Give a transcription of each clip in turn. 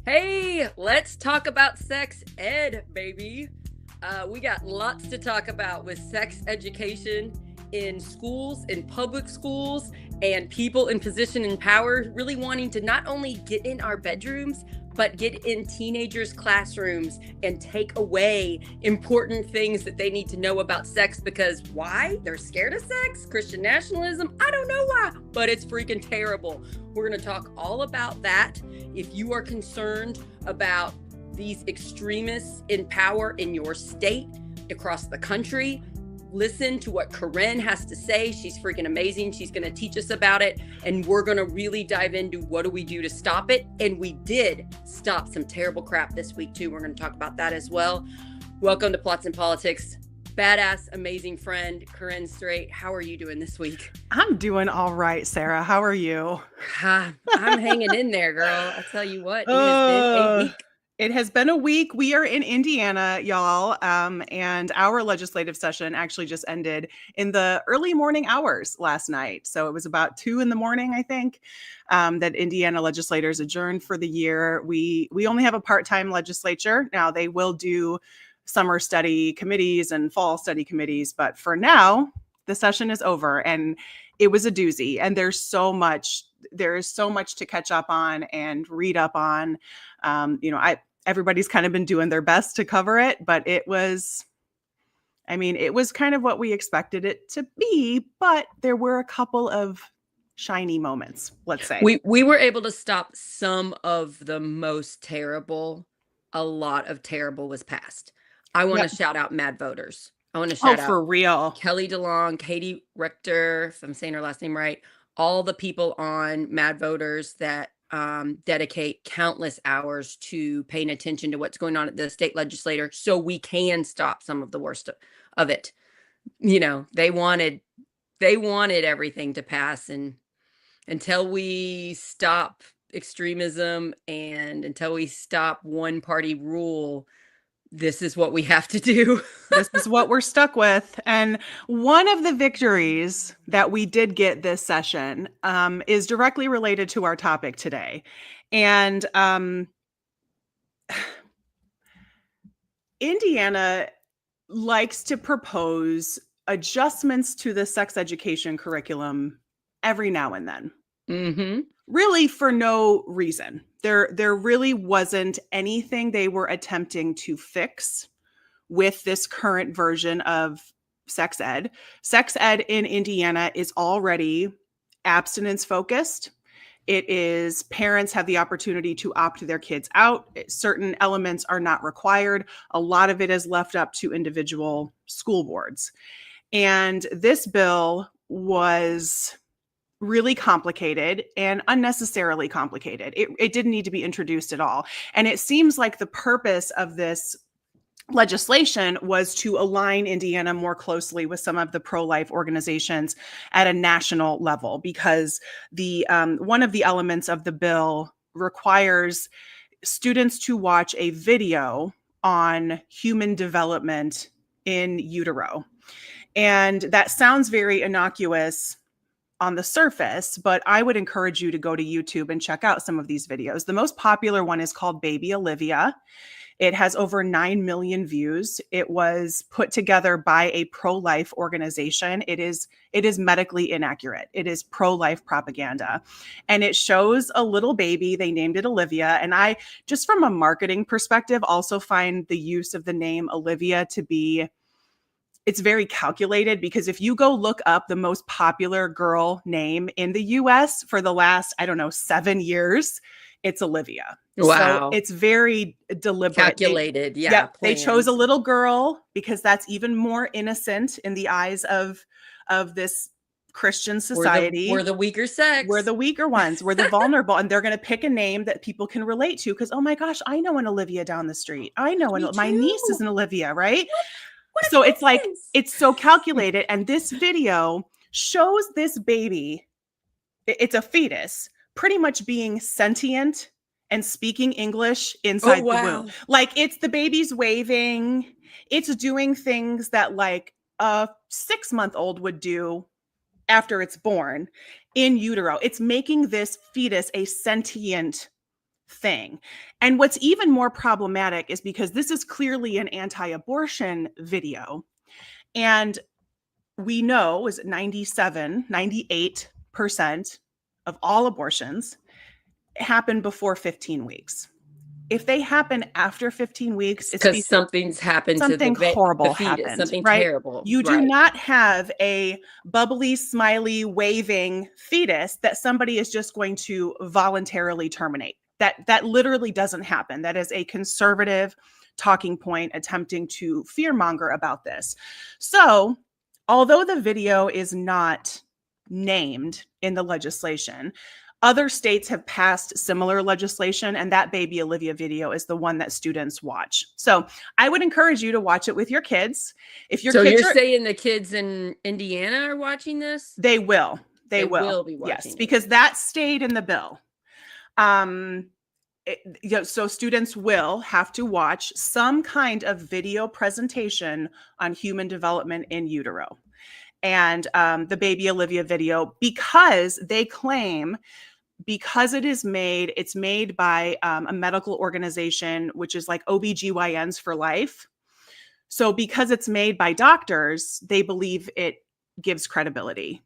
Hey, let's talk about sex ed, baby. We got lots to talk about with sex education in schools, in public schools, and people in position and power really wanting to not only get in our bedrooms, but get in teenagers' classrooms and take away important things that they need to know about sex because why? They're scared of sex? Christian nationalism? I don't know why, but it's freaking terrible. We're going to talk all about that. If you are concerned about these extremists in power in your state, across the country, listen to what Corinne has to say. She's freaking amazing. She's going to teach us about it. And we're going to really dive into what do we do to stop it. And we did stop some terrible crap this week, too. We're going to talk about that as well. Welcome to Plots and Politics. Badass, amazing friend, Corinne Sarah. How are you doing this week? I'm doing all right, Sarah. How are you? I'm hanging in there, girl. I tell you what, it has been a week. It has been a week. We are in Indiana, y'all, and our legislative session actually just ended in the early morning hours last night. So it was about 2 a.m, I think, that Indiana legislators adjourned for the year. We only have a part-time legislature. Now they will do summer study committees and fall study committees, but for now, the session is over and it was a doozy. And there is so much to catch up on and read up on. Everybody's kind of been doing their best to cover it, but it was kind of what we expected it to be, but there were a couple of shiny moments, let's say. We were able to stop some of the most terrible. A lot of terrible was passed. I want to shout out Mad Voters. I want to shout out for real. Kelly DeLong, Katie Richter, if I'm saying her last name right, all the people on Mad Voters that dedicate countless hours to paying attention to what's going on at the state legislature so we can stop some of the worst of it. You know, they wanted everything to pass, and until we stop extremism and until we stop one party rule, this is what we have to do. This is what we're stuck with. And one of the victories that we did get this session is directly related to our topic today. And Indiana likes to propose adjustments to the sex education curriculum every now and then. Mm-hmm. Really for no reason. There really wasn't anything they were attempting to fix with this current version of sex ed. Sex ed in Indiana is already abstinence focused. It is parents have the opportunity to opt their kids out. Certain elements are not required. A lot of it is left up to individual school boards. And this bill was really complicated and unnecessarily complicated. It didn't need to be introduced at all. And it seems like the purpose of this legislation was to align Indiana more closely with some of the pro-life organizations at a national level, because the one of the elements of the bill requires students to watch a video on human development in utero. And that sounds very innocuous on the surface, but I would encourage you to go to YouTube and check out some of these videos. The most popular one is called Baby Olivia. It has over 9 million views. It was put together by a pro-life organization. It is medically inaccurate. It is pro-life propaganda. And it shows a little baby. They named it Olivia. And I, just from a marketing perspective, also find the use of the name Olivia to be, it's very calculated, because if you go look up the most popular girl name in the US for the last, 7 years, it's Olivia. Wow. So it's very deliberate. Calculated. They chose a little girl because that's even more innocent in the eyes of this Christian society. We're the weaker sex. We're the weaker ones. We're the vulnerable. And they're going to pick a name that people can relate to because, oh my gosh, I know an Olivia down the street. I know my niece is an Olivia, right? So it's like, it's so calculated. And this video shows this baby, it's a fetus, pretty much being sentient and speaking English inside the womb. Like, it's the baby's waving. It's doing things that like a 6-month-old would do after it's born in utero. It's making this fetus a sentient thing. And what's even more problematic is because this is clearly an anti-abortion video. And we know is 98% of all abortions happen before 15 weeks. If they happen after 15 weeks, it's because something's happened to something the horrible fetus, happened, something right? terrible. You do not have a bubbly, smiley, waving fetus that somebody is just going to voluntarily terminate. That literally doesn't happen. That is a conservative talking point attempting to fearmonger about this. So, although the video is not named in the legislation, other states have passed similar legislation, and that Baby Olivia video is the one that students watch. So I would encourage you to watch it with your kids. If your kids you're saying the kids in Indiana are watching this? They will. They will be watching. Yes, because that stayed in the bill. So students will have to watch some kind of video presentation on human development in utero. And the Baby Olivia video, because they claim, because it's made by a medical organization, which is like OBGYNs for life. So because it's made by doctors, they believe it gives credibility.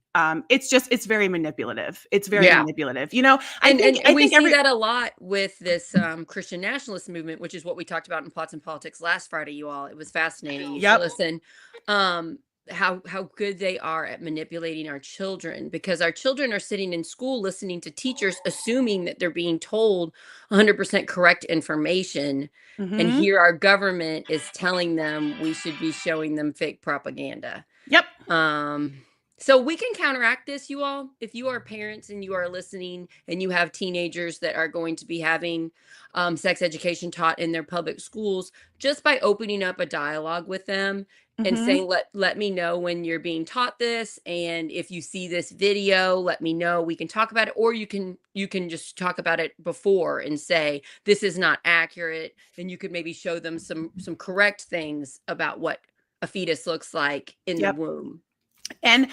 It's very manipulative. It's very manipulative. You know, I think we see that a lot with this Christian nationalist movement, which is what we talked about in Plots and Politics last Friday, you all. It was fascinating. You should listen. How good they are at manipulating our children, because our children are sitting in school listening to teachers, assuming that they're being told 100% correct information. And here our government is telling them we should be showing them fake propaganda. So we can counteract this, you all. If you are parents and you are listening and you have teenagers that are going to be having sex education taught in their public schools, just by opening up a dialogue with them and saying, let me know when you're being taught this. And if you see this video, let me know. We can talk about it. Or you can just talk about it before and say, this is not accurate. And you could maybe show them some correct things about what a fetus looks like in the womb. And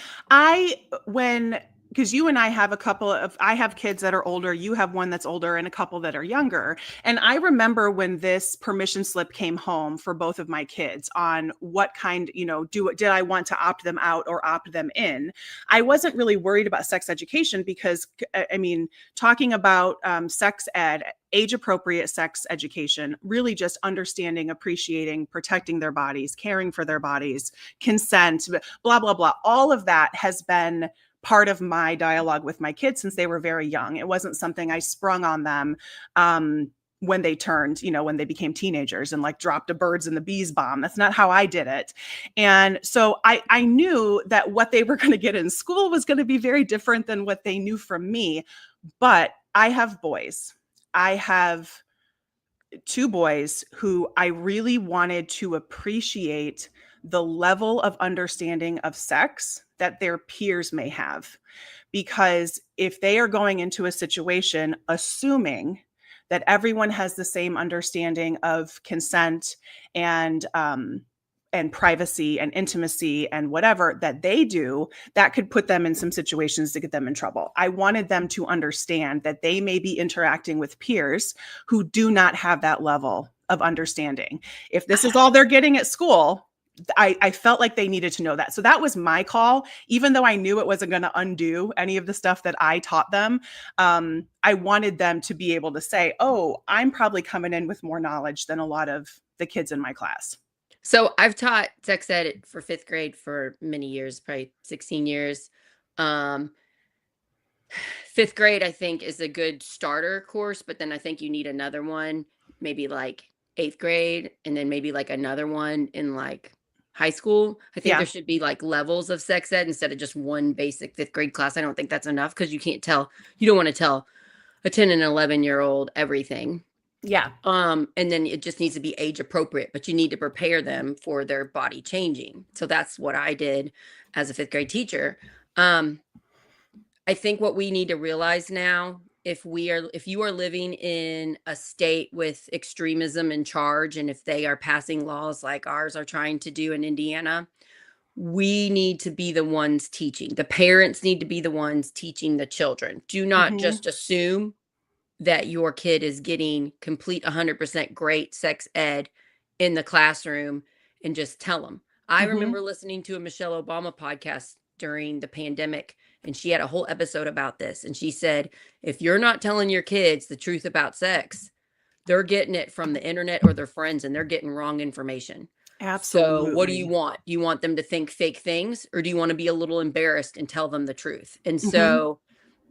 because you and I have I have kids that are older, you have one that's older and a couple that are younger. And I remember when this permission slip came home for both of my kids on what kind, did I want to opt them out or opt them in? I wasn't really worried about sex education because, talking about sex ed, age appropriate sex education, really just understanding, appreciating, protecting their bodies, caring for their bodies, consent, blah, blah, blah. All of that has been part of my dialogue with my kids since they were very young. It wasn't something I sprung on them when they turned, when they became teenagers and like dropped a birds and the bees bomb. That's not how I did it. And so I knew that what they were going to get in school was going to be very different than what they knew from me. But I have boys. I have 2 boys who I really wanted to appreciate the level of understanding of sex that their peers may have. Because if they are going into a situation assuming that everyone has the same understanding of consent and privacy and intimacy and whatever that they do, that could put them in some situations to get them in trouble. I wanted them to understand that they may be interacting with peers who do not have that level of understanding. If this is all they're getting at school, I felt like they needed to know that. So that was my call, even though I knew it wasn't going to undo any of the stuff that I taught them. I wanted them to be able to say, oh, I'm probably coming in with more knowledge than a lot of the kids in my class. So I've taught sex ed for 5th grade for many years, probably 16 years. 5th grade, I think, is a good starter course, but then I think you need another one, maybe like 8th grade, and then maybe like another one in like high school. I think there should be like levels of sex ed instead of just one basic 5th grade class. I don't think that's enough because you don't want to tell a 10 and 11-year-old everything. Yeah. And then it just needs to be age appropriate, but you need to prepare them for their body changing. So that's what I did as a 5th grade teacher. I think what we need to realize now, if you are living in a state with extremism in charge, and if they are passing laws like ours are trying to do in Indiana, we need to be the ones teaching. The parents need to be the ones teaching the children. Do not just assume that your kid is getting complete 100% great sex ed in the classroom, and just tell them. I remember listening to a Michelle Obama podcast during the pandemic, and she had a whole episode about this. And she said, if you're not telling your kids the truth about sex, they're getting it from the internet or their friends, and they're getting wrong information. So what do you Absolutely. want? Do you want them to think fake things, or do you want to be a little embarrassed and tell them the truth? And Mhm. so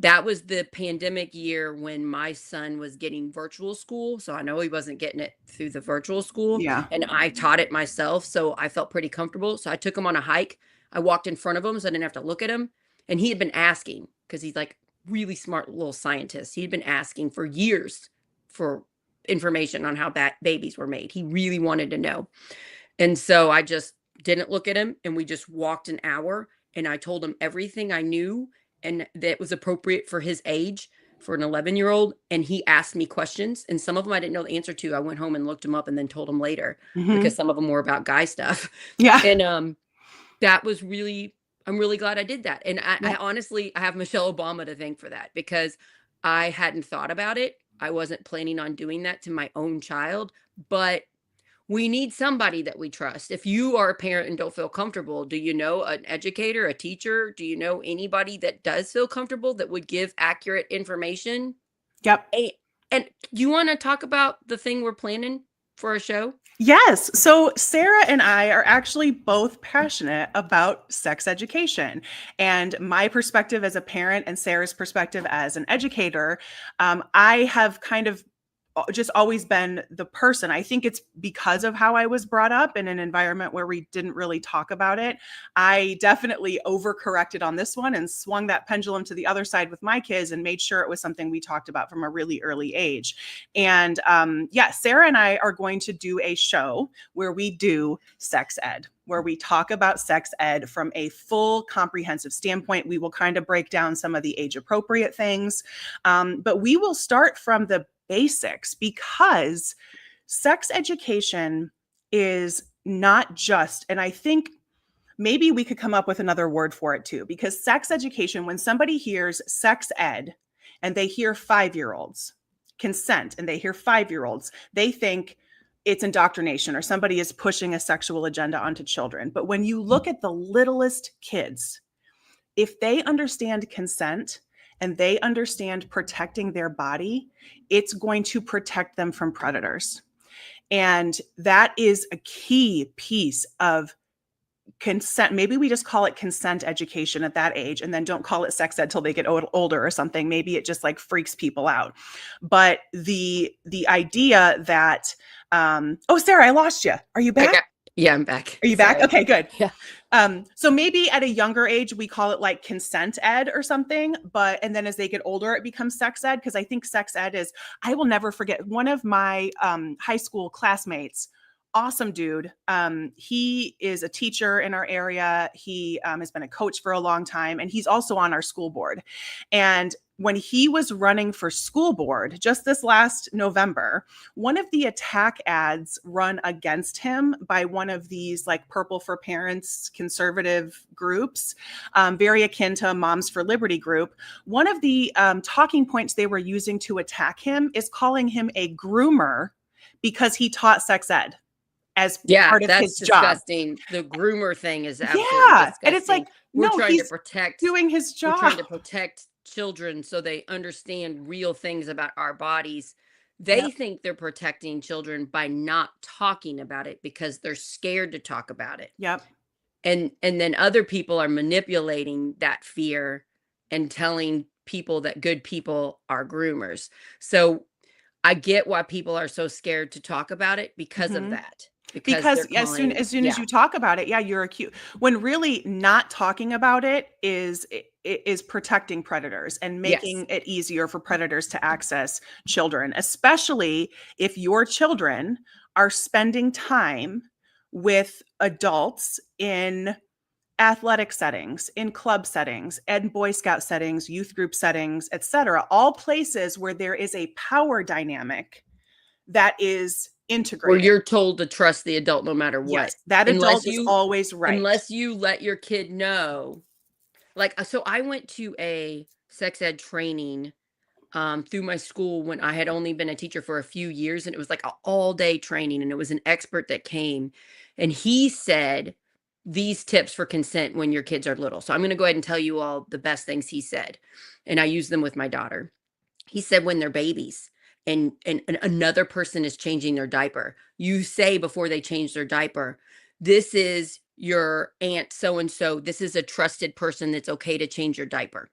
that was the pandemic year when my son was getting virtual school. So I know he wasn't getting it through the virtual school, Yeah. and I taught it myself. So I felt pretty comfortable. So I took him on a hike. I walked in front of him so I didn't have to look at him. And he had been asking, because he's like really smart little scientist. He'd been asking for years for information on how babies were made. He really wanted to know. And so I just didn't look at him, and we just walked an hour, and I told him everything I knew and that was appropriate for his age, for an 11-year-old. And he asked me questions, and some of them I didn't know the answer to. I went home and looked them up and then told him later, because some of them were about guy stuff. Yeah. And that was really, I'm really glad I did that. And I honestly, I have Michelle Obama to thank for that, because I hadn't thought about it. I wasn't planning on doing that to my own child, but we need somebody that we trust. If you are a parent and don't feel comfortable, do you know an educator, a teacher? Do you know anybody that does feel comfortable, that would give accurate information? Yep. And you want to talk about the thing we're planning for a show? Yes. So Sarah and I are actually both passionate about sex education. And my perspective as a parent and Sarah's perspective as an educator, I have kind of just always been the person. I think it's because of how I was brought up in an environment where we didn't really talk about it. I definitely overcorrected on this one and swung that pendulum to the other side with my kids and made sure it was something we talked about from a really early age. And Sarah and I are going to do a show where we do sex ed, where we talk about sex ed from a full comprehensive standpoint. We will kind of break down some of the age appropriate things, but we will start from the basics, because sex education is not just, and I think maybe we could come up with another word for it too, because sex education, when somebody hears sex ed and they hear 5-year-olds, consent, and they hear 5-year-olds, they think it's indoctrination or somebody is pushing a sexual agenda onto children. But when you look at the littlest kids, if they understand consent and they understand protecting their body, it's going to protect them from predators. And that is a key piece of consent. Maybe we just call it consent education at that age, and then don't call it sex ed till they get older or something. Maybe it just like freaks people out. But the idea that, oh, Sarah, I lost you. Are you back? Yeah, I'm back. Are you back? Okay, good. Yeah. So maybe at a younger age, we call it like consent ed or something, and then as they get older, it becomes sex ed. Because I think sex ed is, I will never forget, one of my high school classmates, awesome dude. He is a teacher in our area. He has been a coach for a long time, and he's also on our school board. And when he was running for school board just this last November, one of the attack ads run against him by one of these like Purple for Parents conservative groups, very akin to Moms for Liberty group. One of the talking points they were using to attack him is calling him a groomer because he taught sex ed as part of his disgusting. job. The groomer thing is absolutely disgusting. And it's like, we're trying to protect, doing his job. We're trying to protect children so they understand real things about our bodies. They think they're protecting children by not talking about it because they're scared to talk about it. Yep. And then other people are manipulating that fear and telling people that good people are groomers. So I get why people are so scared to talk about it because of that. Because as soon as you talk about it, you're accused. When really not talking about it is protecting predators and making it easier for predators to access children, especially if your children are spending time with adults in athletic settings, in club settings, and Boy Scout settings, youth group settings, etc. All places where there is a power dynamic that is integrated. Where you're told to trust the adult no matter what. Yes, that adult is always right. Unless you let your kid know. Like, so I went to a sex ed training through my school when I had only been a teacher for a few years, and it was like an all-day training, and it was an expert that came, and he said these tips for consent when your kids are little. So I'm going to go ahead and tell you all the best things he said, and I use them with my daughter. He said when they're babies and another person is changing their diaper, you say before they change their diaper, this is your aunt so and so. This is a trusted person that's okay to change your diaper.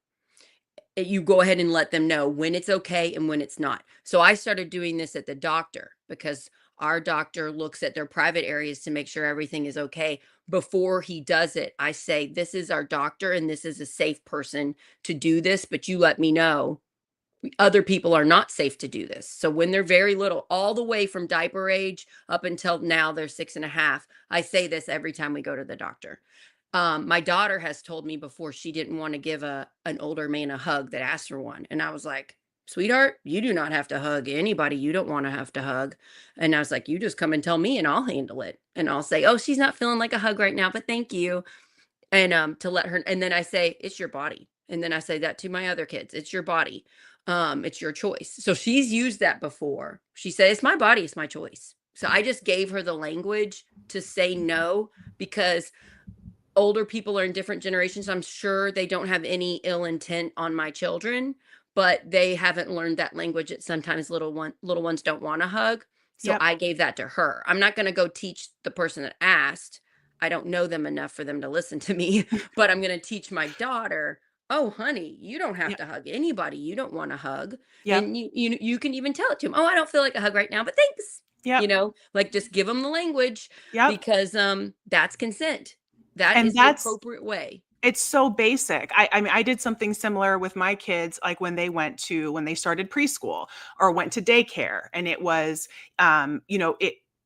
You go ahead and let them know when it's okay and when it's not. So I started doing this at the doctor because our doctor looks at their private areas to make sure everything is okay. Before he does it, I say, this is our doctor and this is a safe person to do this, but you let me know other people are not safe to do this. So when they're very little, all the way from diaper age up until now they're 6.5, I say this every time we go to the doctor. My daughter has told me before she didn't want to give an older man a hug that asked for one. And I was like, sweetheart, you do not have to hug anybody you don't want to have to hug. And I was like, you just come and tell me and I'll handle it. And I'll say, oh, she's not feeling like a hug right now, but thank you. And to let her, and then I say, it's your body. And then I say that to my other kids, it's your body. It's your choice. So she's used that before. She said, it's my body, it's my choice. So I just gave her the language to say no, because older people are in different generations. I'm sure they don't have any ill intent on my children, but they haven't learned that language that sometimes little ones don't want to hug. So Yep. I gave that to her. I'm not going to go teach the person that asked. I don't know them enough for them to listen to me, but I'm going to teach my daughter, oh honey, you don't have Yep. to hug anybody you don't want to hug. Yep. And you can even tell it to them. Oh, I don't feel like a hug right now, but thanks. Yep. Like just give them the language, Yep. because that's consent. That And is the that's appropriate way. it's so basic. I mean, I did something similar with my kids, like when they started preschool or went to daycare, and it was,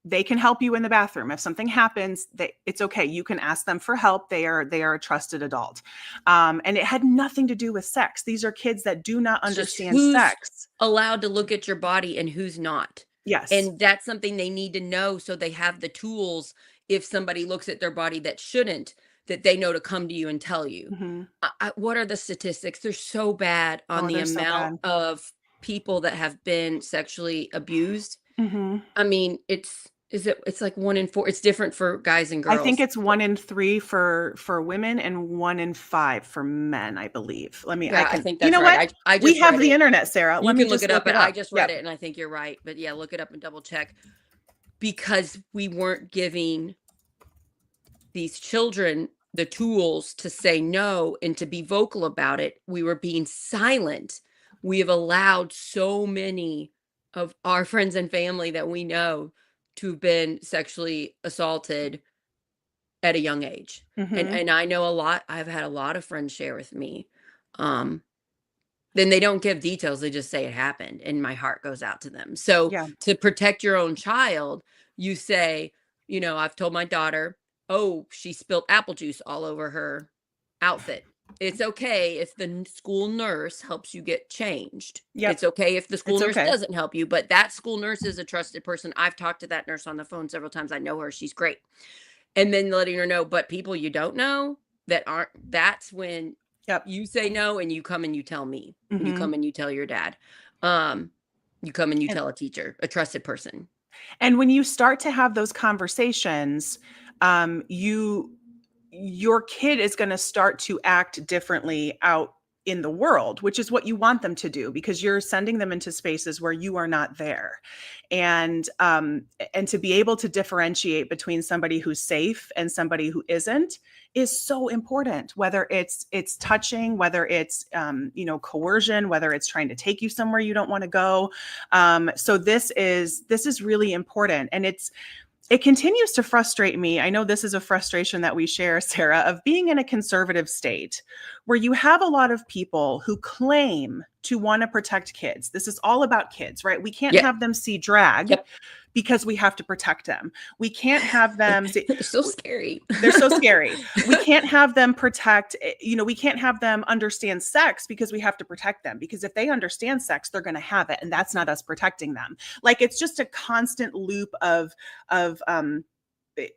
they can help you in the bathroom. If something happens, it's okay. You can ask them for help. They are a trusted adult. And it had nothing to do with sex. These are kids that do not It's just understand who's sex. allowed to look at your body and who's not. Yes. And that's something they need to know so they have the tools if somebody looks at their body that shouldn't, that they know to come to you and tell you. Hmm. What are the statistics? They're so bad on Oh, the they're so amount bad. of people that have been sexually abused. Hmm. I mean, it's like 1 in 4. It's different for guys and I think girls. it's 1 in 3 for women and 1 in 5 for men, I believe. I Yeah, I can, think you that's know what? right. I We just have read the it. internet, Sarah. You Let me can look just it up, look but it I up. just read Yep. it and I think you're right. But yeah, look it up and double check, because we weren't giving these children the tools to say no and to be vocal about it. We were being silent. We have allowed so many of our friends and family that we know to have been sexually assaulted at a young age. And Hmm. and I know a lot. I've had a lot of friends share with me. Um then they don't give details, they just say it happened, and my heart goes out to them. So, Yeah. to protect your own child, you say, I've told my daughter, "Oh, she spilled apple juice all over her outfit. It's okay if the school nurse helps you get changed. It's Yep. okay if the school It's nurse okay. doesn't help you, but that school nurse is a trusted person. I've talked to that nurse on the phone several times. I know her. She's great." And then letting her know, but people you don't know that aren't, that's when Yep. you say no and you come and you tell me. You Hmm. come and you tell your dad. Um, you come and you And tell a teacher, a trusted person. and when you start to have those conversations, you your kid is going to start to act differently out in the world, which is what you want them to do, because you're sending them into spaces where you are not there. And to be able to differentiate between somebody who's safe and somebody who isn't is so important, whether it's touching, whether it's coercion, whether it's trying to take you somewhere you don't want to go. So this is really important. And it continues to frustrate me. I know this is a frustration that we share, Sarah, of being in a conservative state where you have a lot of people who claim to want to protect kids. This is all about kids, right? We can't Yep. have them see drag Yep. because we have to protect them. We can't have them see, They're so scary. they're so scary. We can't have them we can't have them understand sex because we have to protect them. Because if they understand sex, they're going to have it. And that's not us protecting them. Like, it's just a constant loop of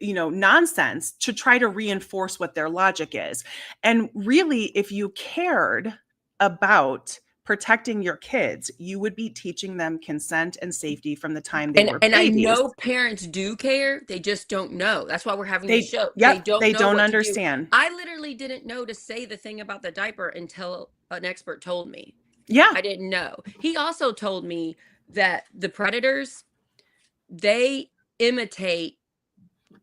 nonsense to try to reinforce what their logic is. And really, if you cared about protecting your kids. You would be teaching them consent and safety from the time they were And I babies. know parents do care. They just don't know. That's why we're having this show. They Yep, don't they know don't what to do. understand. I literally didn't know to say the thing about the diaper until an expert told me. Yeah. I didn't know. He also told me that the predators, they imitate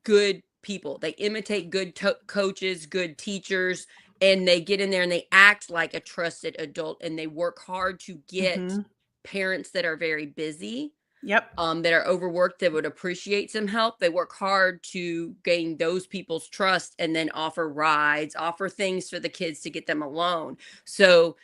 good people. They imitate good coaches, good teachers, and they get in there and they act like a trusted adult, and they work hard to get parents that are very busy, Yep. that are overworked, that would appreciate some help. They work hard to gain those people's trust and then offer rides, offer things for the kids to get them alone. So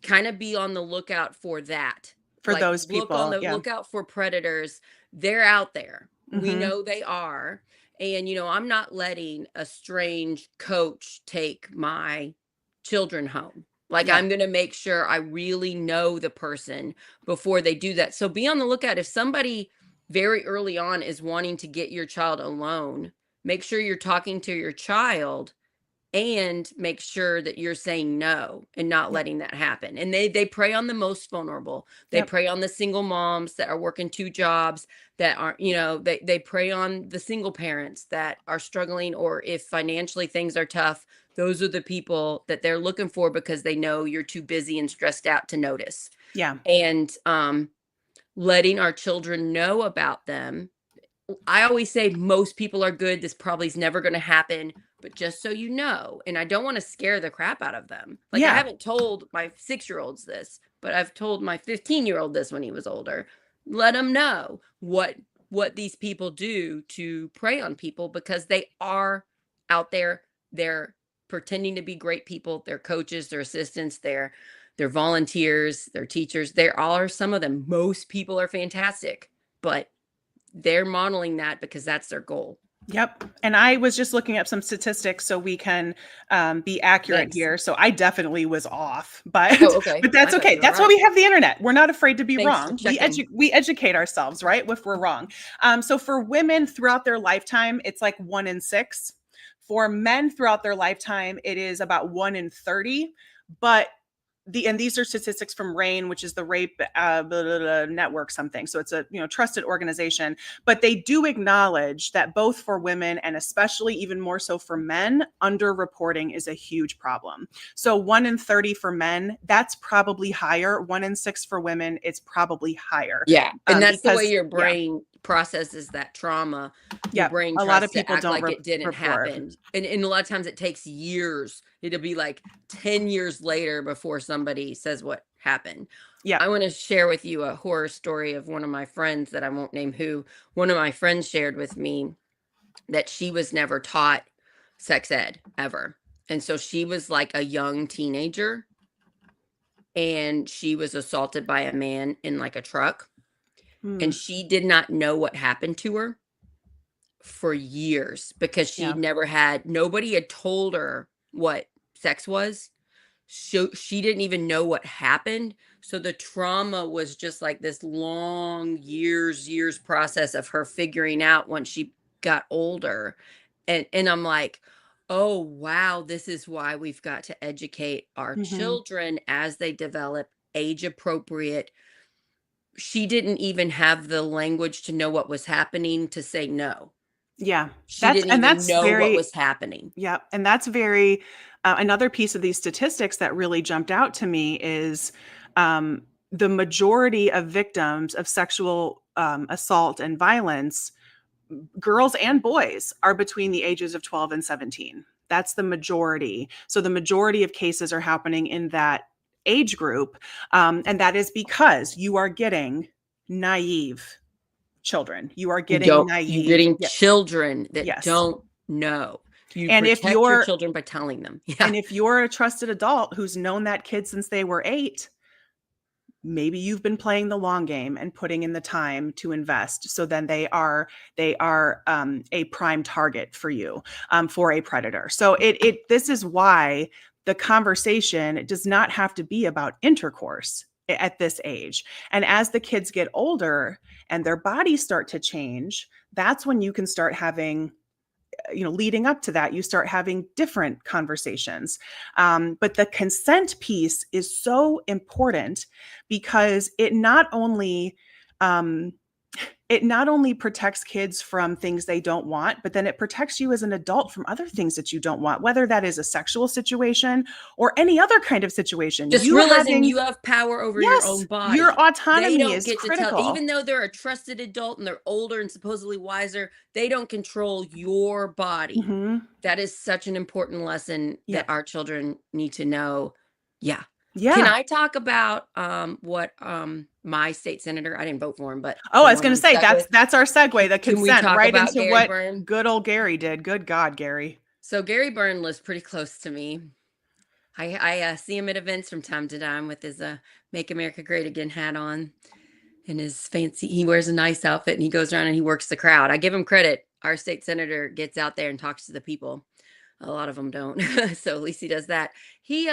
kind of be on the lookout for that. For Like, those look on people, the lookout for predators. They're out there. We know they are. And, I'm not letting a strange coach take my children home. Like, I'm going to make sure I really know the person before they do that. So be on the lookout. If somebody very early on is wanting to get your child alone, make sure you're talking to your child and make sure that you're saying no and not letting that happen. And they prey on the most vulnerable. They prey on the single moms that are working 2 jobs, that aren't, they prey on the single parents that are struggling, or if financially things are tough, those are the people that they're looking for because they know you're too busy and stressed out to notice. Yeah. And letting our children know about them. I always say most people are good. This probably is never going to happen, but just so you know, and I don't want to scare the crap out of them. Like, I haven't told my 6-year-olds this, but I've told my 15-year-old this when he was older. Let them know what these people do to prey on people, because they are out there. They're pretending to be great people. They're coaches, they're assistants, they're volunteers, they're teachers. There are some of them. Most people are fantastic, but they're modeling that because that's their goal. Yep. And I was just looking up some statistics so we can be accurate here. So I definitely was off, but but that's okay. That's why we have the internet. We're not afraid to be wrong. We educate ourselves, right? If we're wrong. So for women throughout their lifetime, it's like 1 in 6. For men throughout their lifetime, it is about 1 in 30. But and these are statistics from RAINN, which is the Rape Network something. So it's a trusted organization, but they do acknowledge that both for women and especially even more so for men, underreporting is a huge problem. So 1 in 30 for men, that's probably higher. 1 in 6 for women, it's probably higher. Yeah, and that's because, the way your brain processes that trauma. Your brain tries a lot of people don't like it didn't happen, and a lot of times it takes years. It'll be like 10 years later before somebody says what happened. Yeah, I want to share with you a horror story of one of my friends that I won't name who. One of my friends shared with me that she was never taught sex ed ever, and so she was like a young teenager, and she was assaulted by a man in like a truck. And she did not know what happened to her for years because nobody had told her what sex was. So she didn't even know what happened. So the trauma was just like this long years process of her figuring out once she got older. And I'm like, oh, wow, this is why we've got to educate our children as they develop age appropriate. She didn't even have the language to know what was happening to say no. Yeah. She didn't even know what was happening. Yeah. And that's very, another piece of these statistics that really jumped out to me is the majority of victims of sexual assault and violence, girls and boys, are between the ages of 12 and 17. That's the majority. So the majority of cases are happening in that age group. And that is because you are getting naive children. You are getting naive. You're getting children that don't know. You protect your children by telling them. Yeah. And if you're a trusted adult who's known that kid since they were 8, maybe you've been playing the long game and putting in the time to invest. So then they are a prime target for you, for a predator. So this is why the conversation does not have to be about intercourse at this age. And as the kids get older and their bodies start to change, that's when you can start having leading up to that, you start having different conversations. But the consent piece is so important because it not only protects kids from things they don't want, but then it protects you as an adult from other things that you don't want, whether that is a sexual situation or any other kind of situation. Just realizing you have power over your own Yes, body. your They autonomy don't is get to tell, critical. even though they're a trusted adult and they're older and supposedly wiser, they don't control your body. Mhm. That is such an important lesson Yeah. that our children need to know. Yeah. Yeah. Can I talk about what my state senator, I didn't vote for him, but Oh, the I was one going I'm to say stuck with, that's our segue, the can we consent talk right about into Gary what Byrne? good old Gary did. Good God, Gary. So Gary Byrne lives pretty close to me. I see him at events from time to time with his Make America Great Again hat on and his fancy, he wears a nice outfit and he goes around and he works the crowd. I give him credit. Our state senator gets out there and talks to the people. A lot of them don't. So at least he does that. He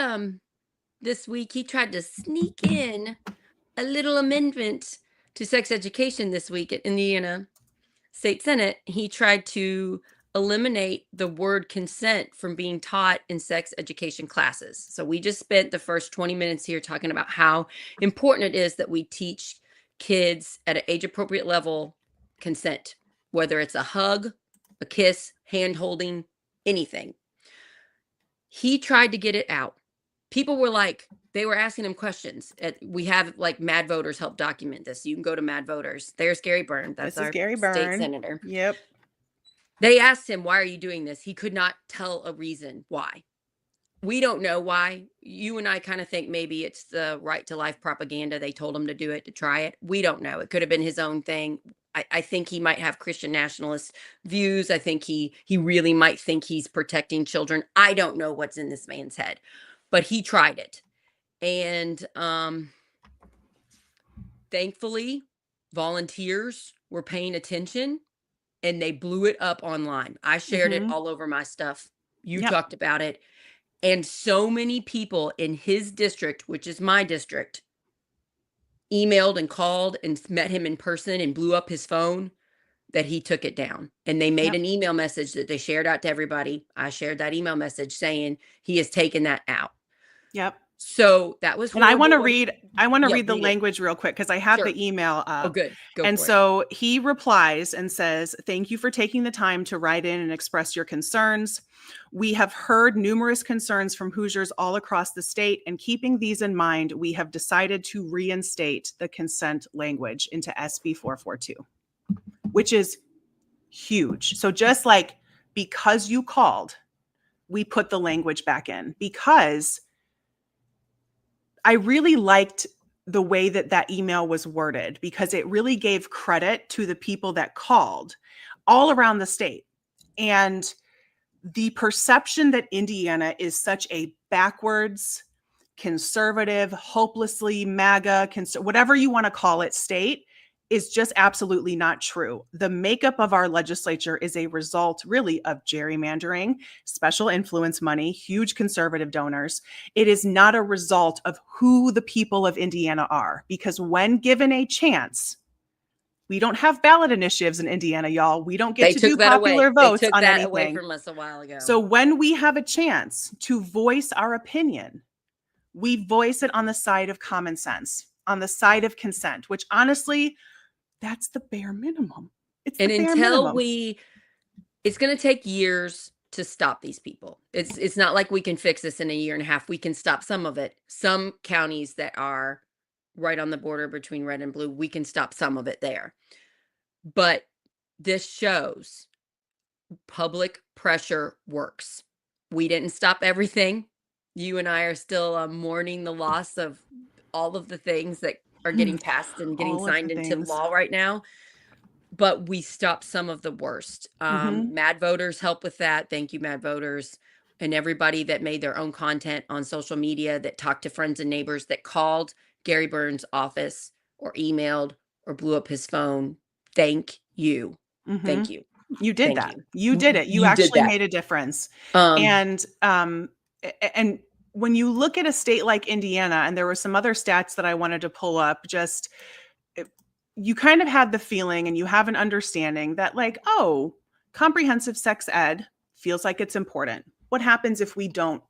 this week he tried to sneak in a little amendment to sex education this week at Indiana State Senate. He tried to eliminate the word consent from being taught in sex education classes. So we just spent the first 20 minutes here talking about how important it is that we teach kids at an age appropriate level consent, whether it's a hug, a kiss, hand holding, anything. He tried to get it out. People were like, they were asking him questions. We have like Mad Voters help document this. You can go to Mad Voters. There's Gary Byrne. That's our Gary state Byrne. senator. Yep. They asked him, why are you doing this? He could not tell a reason why. We don't know why. You and I kind of think maybe it's the right to life propaganda. They told him to do it, to try it. We don't know. It could have been his own thing. I think he might have Christian nationalist views. I think he really might think he's protecting children. I don't know what's in this man's head, but he tried it. And thankfully, volunteers were paying attention and they blew it up online. I shared it all over my stuff. You talked about it. And so many people in his district, which is my district, emailed and called and met him in person and blew up his phone that he took it down. And they made an email message that they shared out to everybody. I shared that email message saying he has taken that out. Yep. So that was horrible. And I want to read the language real quick because I have the email up. Oh, good. Go and for so it. He replies and says, "Thank you for taking the time to write in and express your concerns. We have heard numerous concerns from Hoosiers all across the state, and keeping these in mind, we have decided to reinstate the consent language into SB 442, which is huge. So just like because you called, we put the language back in because I really liked the way that email was worded because it really gave credit to the people that called all around the state. And the perception that Indiana is such a backwards, conservative, hopelessly MAGA, whatever you want to call it, state is just absolutely not true. The makeup of our legislature is a result really of gerrymandering, special influence money, huge conservative donors. It is not a result of who the people of Indiana are, because when given a chance, we don't have ballot initiatives in Indiana, y'all. We don't get to do popular votes on anything. They took that away from us a while ago. So when we have a chance to voice our opinion, we voice it on the side of common sense, on the side of consent, which honestly, that's the bare minimum. It's the bare minimum. It's going to take years to stop these people. It's not like we can fix this in a year and a half. We can stop some of it. Some counties that are right on the border between red and blue, we can stop some of it there. But this shows public pressure works. We didn't stop everything. You and I are still mourning the loss of all of the things that are getting passed and getting signed into law right now. But we stopped some of the worst. Mad Voters help with that. Thank you, Mad Voters. And everybody that made their own content on social media, that talked to friends and neighbors, that called Gary Byrne's office or emailed or blew up his phone. Thank you. Thank you. You did that. You did it. You actually made a difference. And when you look at a state like Indiana, and there were some other stats that I wanted to pull up, you kind of had the feeling and you have an understanding that like, oh, comprehensive sex ed feels like it's important. What happens if we don't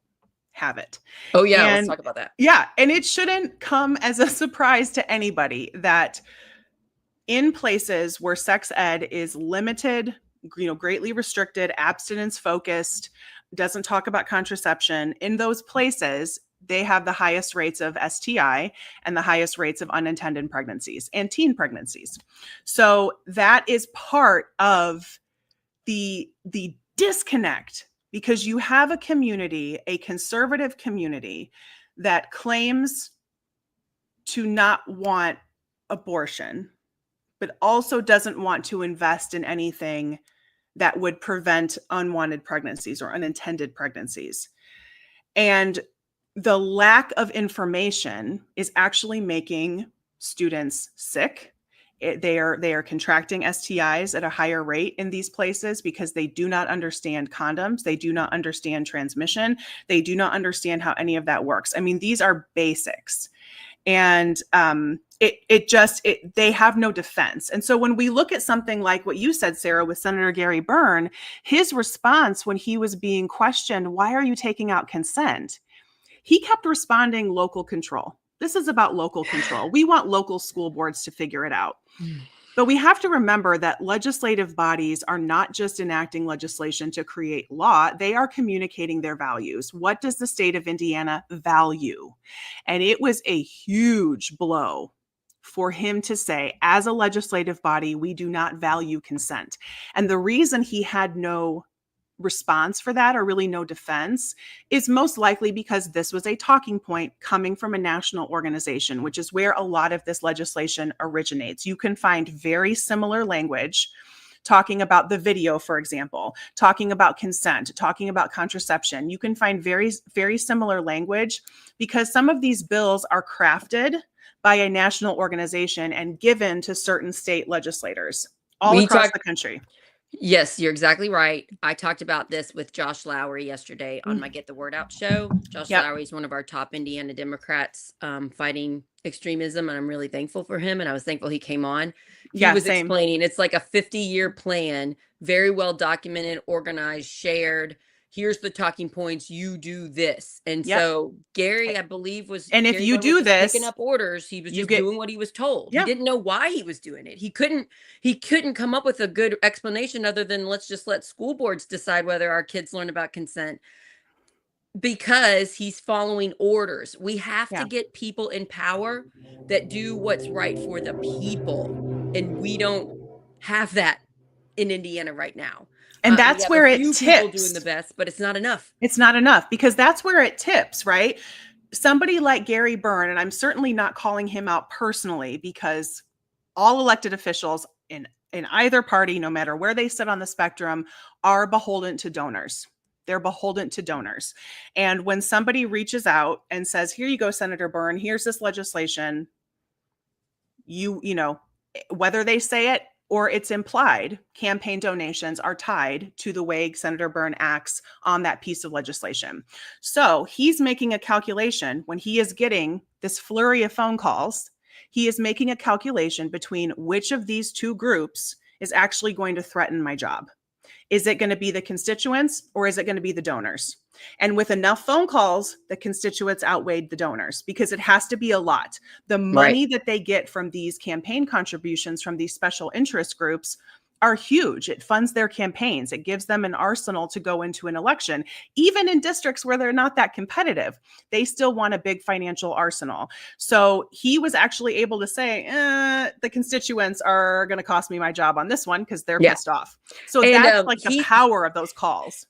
have it? Oh yeah, let's And talk about that. yeah, and it shouldn't come as a surprise to anybody that in places where sex ed is limited, greatly restricted, abstinence focused, doesn't talk about contraception, in those places, they have the highest rates of STI and the highest rates of unintended pregnancies and teen pregnancies. So that is part of the disconnect, because you have a community, a conservative community, that claims to not want abortion, but also doesn't want to invest in anything that would prevent unwanted pregnancies or unintended pregnancies. And the lack of information is actually making students sick. They are contracting STIs at a higher rate in these places because they do not understand condoms. They do not understand transmission. They do not understand how any of that works. I mean, these are basics. And they have no defense. And so when we look at something like what you said, Sarah, with Senator Gary Byrne, his response when he was being questioned, why are you taking out consent? He kept responding, local control. This is about local control. We want local school boards to figure it out. But we have to remember that legislative bodies are not just enacting legislation to create law, they are communicating their values. What does the state of Indiana value? And it was a huge blow for him to say, as a legislative body, we do not value consent. And the reason he had no response for that, or really no defense, is most likely because this was a talking point coming from a national organization, which is where a lot of this legislation originates. You can find very similar language talking about the video, for example, talking about consent, talking about contraception. You can find very, very similar language because some of these bills are crafted by a national organization and given to certain state legislators all across the country. Yes, you're exactly right. I talked about this with Josh Lowry yesterday on my Get the Word Out show. Josh Lowry is one of our top Indiana Democrats fighting extremism, and I'm really thankful for him. And I was thankful he came on. He was explaining it's like a 50-year plan, very well documented, organized, shared. Here's the talking points. You do this. And so Gary, I believe, and if you do this, picking up orders, he was just doing what he was told. He didn't know why he was doing it. He couldn't come up with a good explanation other than let's just let school boards decide whether our kids learn about consent, because he's following orders. We have to get people in power that do what's right for the people. And we don't have that in Indiana right now. And that's where it tips. People doing the best, but it's not enough. It's not enough, because that's where it tips, right? Somebody like Gary Byrne, and I'm certainly not calling him out personally, because all elected officials in either party, no matter where they sit on the spectrum, are beholden to donors. They're beholden to donors. And when somebody reaches out and says, here you go, Senator Byrne, here's this legislation, you know, whether they say it or it's implied, campaign donations are tied to the way Senator Byrne acts on that piece of legislation. So he's making a calculation when he is getting this flurry of phone calls. He is making a calculation between which of these two groups is actually going to threaten my job. Is it going to be the constituents, or is it going to be the donors? And with enough phone calls, the constituents outweighed the donors, because it has to be a lot. The money that they get from these campaign contributions from these special interest groups are huge. It funds their campaigns. It gives them an arsenal to go into an election. Even in districts where they're not that competitive, they still want a big financial arsenal. So he was actually able to say, the constituents are going to cost me my job on this one because they're pissed off. So that's like the power of those calls.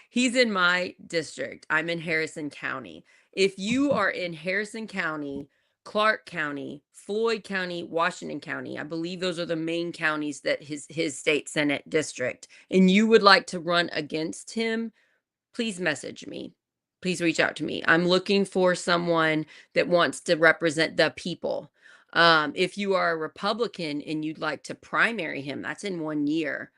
He's in my district. I'm in Harrison County. If you are in Harrison County, Clark County, Floyd County, Washington County, I believe those are the main counties that his state Senate district, and you would like to run against him, please message me. Please reach out to me. I'm looking for someone that wants to represent the people. If you are a Republican and you'd like to primary him, that's in 1 year.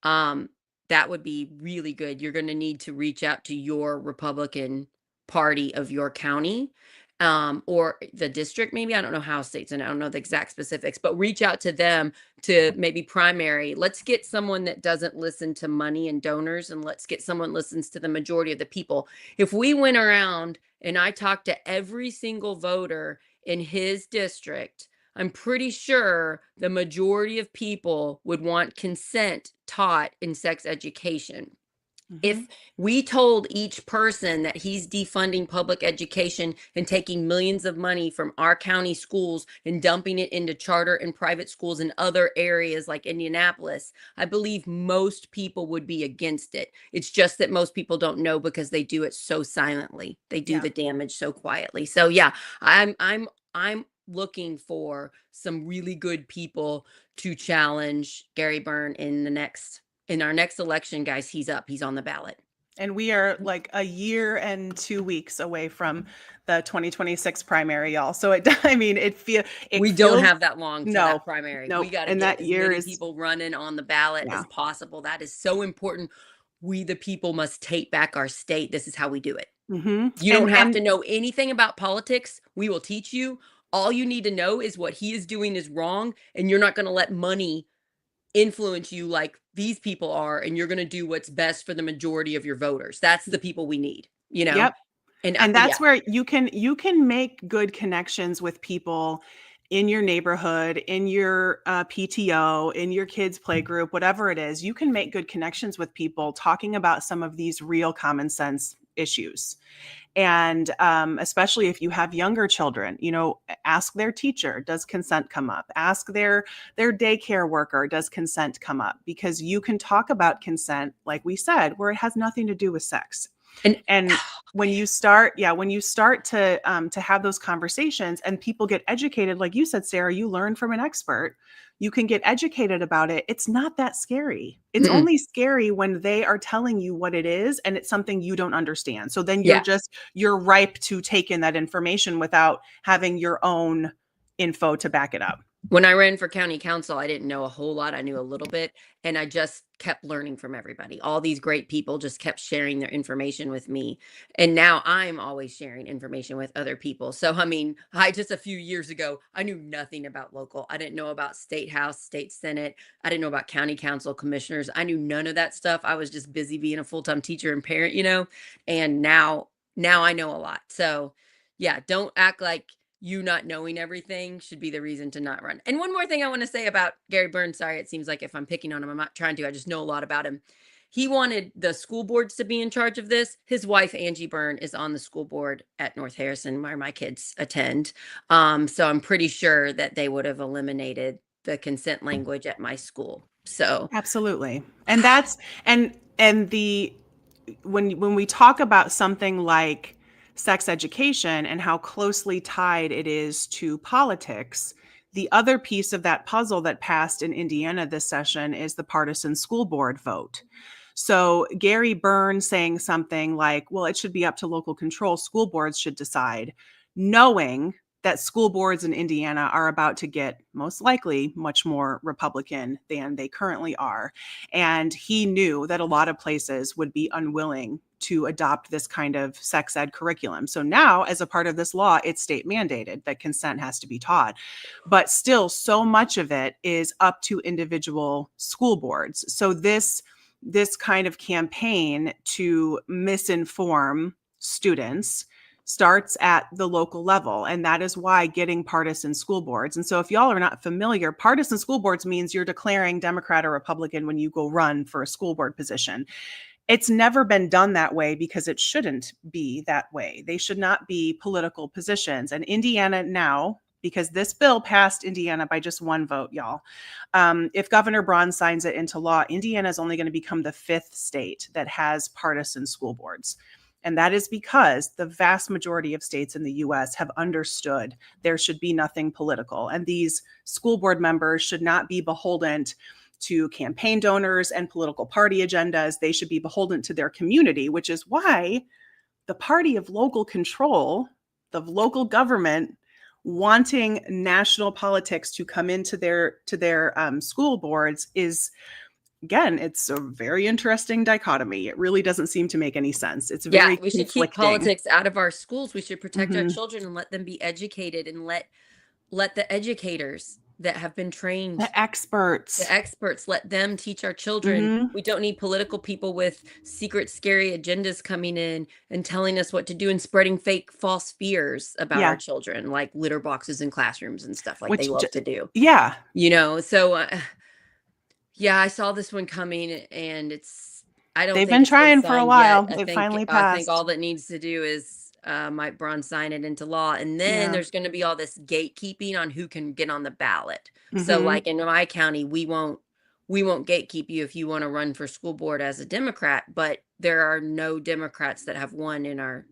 That would be really good. You're going to need to reach out to your Republican party of your county or the district, maybe. I don't know how states, and I don't know the exact specifics, but reach out to them to maybe primary. Let's get someone that doesn't listen to money and donors, and let's get someone listens to the majority of the people. If we went around and I talked to every single voter in his district, I'm pretty sure the majority of people would want consent taught in sex education. If we told each person that he's defunding public education and taking millions of money from our county schools and dumping it into charter and private schools in other areas like Indianapolis, I believe most people would be against it. It's just that most people don't know because they do it so silently. They do Yeah. the damage so quietly. So yeah, I'm looking for some really good people to challenge Gary Byrne in our next election, guys. He's up. He's on the ballot. And we are like a year and 2 weeks away from the 2026 primary, y'all. So We don't have that long to No, that primary. nope. We got to And get that as year many is- people running on the ballot Yeah. as possible. That is so important. We, the people, must take back our state. This is how we do it. You don't have to know anything about politics. We will teach you. All you need to know is what he is doing is wrong, and you're not going to let money influence you like these people are, and you're going to do what's best for the majority of your voters. That's the people we need, you know? Yep. And that's yeah. where you can make good connections with people in your neighborhood, in your PTO, in your kids' play group, whatever it is. You can make good connections with people talking about some of these real common sense issues. And especially if you have younger children, ask their teacher, does consent come up? Ask their daycare worker, does consent come up? Because you can talk about consent, like we said, where it has nothing to do with sex. And when you start to have those conversations and people get educated, like you said, Sarah, you learn from an expert, you can get educated about it. It's not that scary. It's only scary when they are telling you what it is and it's something you don't understand. So then you're ripe to take in that information without having your own info to back it up. When I ran for county council, I didn't know a whole lot. I knew a little bit, and I just kept learning from everybody. All these great people just kept sharing their information with me. And now I'm always sharing information with other people. So, I mean, just a few years ago, I knew nothing about local. I didn't know about state house, state senate. I didn't know about county council commissioners. I knew none of that stuff. I was just busy being a full-time teacher and parent, and now I know a lot. So yeah, don't act like you not knowing everything should be the reason to not run. And one more thing I want to say about Gary Byrne. Sorry, it seems like if I'm picking on him, I'm not trying to. I just know a lot about him. He wanted the school boards to be in charge of this. His wife, Angie Byrne, is on the school board at North Harrison, where my kids attend. So I'm pretty sure that they would have eliminated the consent language at my school. So absolutely. And that's and when we talk about something like sex education and how closely tied it is to politics, the other piece of that puzzle that passed in Indiana this session is the partisan school board vote. So Gary Byrne saying something like, well, it should be up to local control, school boards should decide, knowing that school boards in Indiana are about to get most likely much more Republican than they currently are. And he knew that a lot of places would be unwilling to adopt this kind of sex ed curriculum. So now, as a part of this law, it's state mandated that consent has to be taught. But still, so much of it is up to individual school boards. So this kind of campaign to misinform students starts at the local level. And that is why getting partisan school boards. And so if y'all are not familiar, partisan school boards means you're declaring Democrat or Republican when you go run for a school board position. It's never been done that way because it shouldn't be that way. They should not be political positions. And Indiana now, because this bill passed Indiana by just one vote, y'all. If Governor Braun signs it into law, Indiana is only going to become the 5th state that has partisan school boards. And that is because the vast majority of states in the US have understood there should be nothing political. And these school board members should not be beholden to campaign donors and political party agendas. They should be beholden to their community, which is why the party of local control, the local government, wanting national politics to come into their school boards is again, it's a very interesting dichotomy. It really doesn't seem to make any sense. It's Yeah, very we should keep conflicting. politics out of our schools. We should protect our Hmm. children and let them be educated, and let the educators that have been trained, The the experts. experts, let them teach our children. Hmm. We don't need political people with secret, scary agendas coming in and telling us what to do and spreading fake, false fears about our Yeah. children, like litter boxes in classrooms and stuff like they Which, love to do. yeah, So yeah, I saw this one coming, and I don't they've think been it's been trying for a signed yet. while. It finally I think all passed. that needs to do is Mike Braun sign it into law, and then Yeah. there's going to be all this gatekeeping on who can get on the ballot. So Hmm. like in my county, we won't gatekeep you if you want to run for school board as a Democrat, but there are no Democrats that have won in our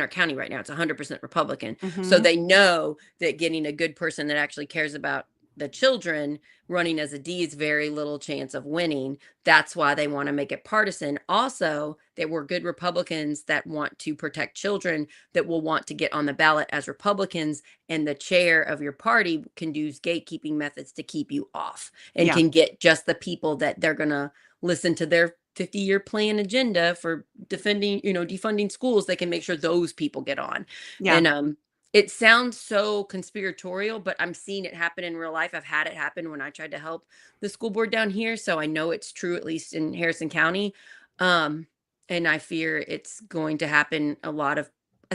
county right now. It's 100% Republican. So Hmm. they know that getting a good person that actually cares about the children running as a D is very little chance of winning. That's why they want to make it partisan. Also, there were good Republicans that want to protect children that will want to get on the ballot as Republicans, and the chair of your party can use gatekeeping methods to keep you off and Yeah. can get just the people that they're going to listen to their 50-year plan agenda for defunding schools. They can make sure those people get on. Yeah. And it sounds so conspiratorial, but I'm seeing it happen in real life. I've had it happen when I tried to help the school board down here, so I know it's true, at least in Harrison County. Um, and I fear it's going to happen I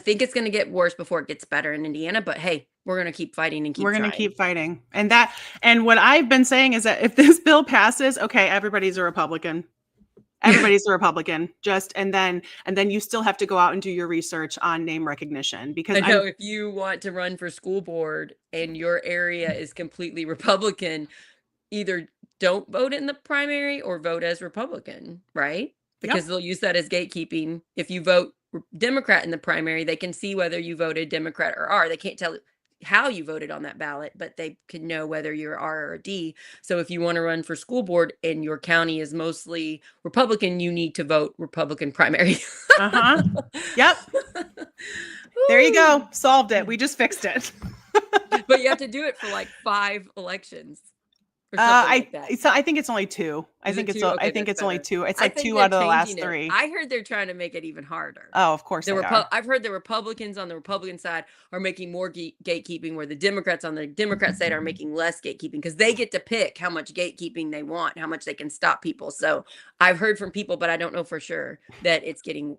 think it's going to get worse before it gets better in Indiana, but hey, we're going to keep fighting and keep We're going to trying. keep fighting. And what I've been saying is that if this bill passes, okay, everybody's a Republican. Everybody's a Republican. And then you still have to go out and do your research on name recognition, because I know if you want to run for school board and your area is completely Republican, either don't vote in the primary or vote as Republican, right? Because they'll use that as gatekeeping. If you vote Democrat in the primary, they can see whether you voted Democrat or R. They can't tell how you voted on that ballot, but they can know whether you're R or a D. So if you want to run for school board and your county is mostly Republican, you need to vote Republican primary. Uh-huh. Yep. There you go. Solved it. We just fixed it. But you have to do it for like 5 elections. Or like that. So I think it's only 2. I think it's only 2. It's like 2 out of the last 3. I heard they're trying to make it even harder. Oh, of course they are. I've heard the Republicans on the Republican side are making more gatekeeping, where the Democrats on the Democrat side are making less gatekeeping, because they get to pick how much gatekeeping they want, how much they can stop people. So I've heard from people, but I don't know for sure, that it's getting